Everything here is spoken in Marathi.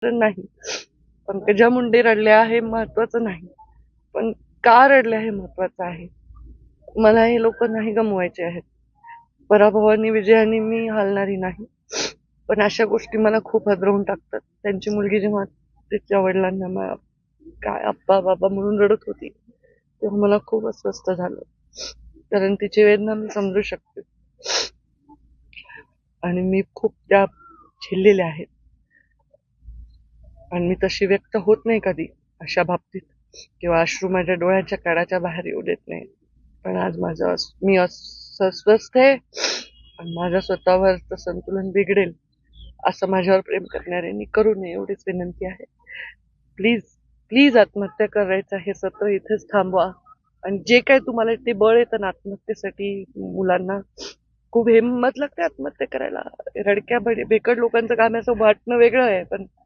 नाही. पंकजा मुंडे रडल्या हे महत्वाचं नाही, पण का रडल्या हे महत्वाचं आहे. मला हे लोक नाही गमवायचे आहेत. पराभवानी विजयाने मी हालणारी नाही, पण अशा गोष्टी मला खूप हादरवून टाकतात. त्यांची मुलगी जेव्हा तिच्या वडिलांना काय आप्पा बाबा म्हणून रडत होती, तेव्हा मला खूप अस्वस्थ झालं, कारण तिची वेदना मी समजू शकते आणि मी खूप त्या झेललेल्या आहेत आणि मी तशी व्यक्त होत नाही कधी अशा बाबतीत, किंवा अश्रू माझ्या डोळ्याच्या कडाच्या बाहेर येऊ देत नाही. पण आज मी अस्वस्थ आहे आणि माझ्या स्वतःवरचं संतुलन बिघडेल असं माझ्यावर प्रेम करणाऱ्यांनी करू नये एवढीच विनंती आहे. प्लीज प्लीज आत्महत्या करायचं हे सत्र इथेच थांबवा. आणि जे काय तुम्हाला ते बळ येतं ना आत्महत्येसाठी, मुलांना खूप हिंमत लागते आत्महत्या करायला. रडक्या बेकड लोकांचं काम असं वाटणं वेगळं आहे, पण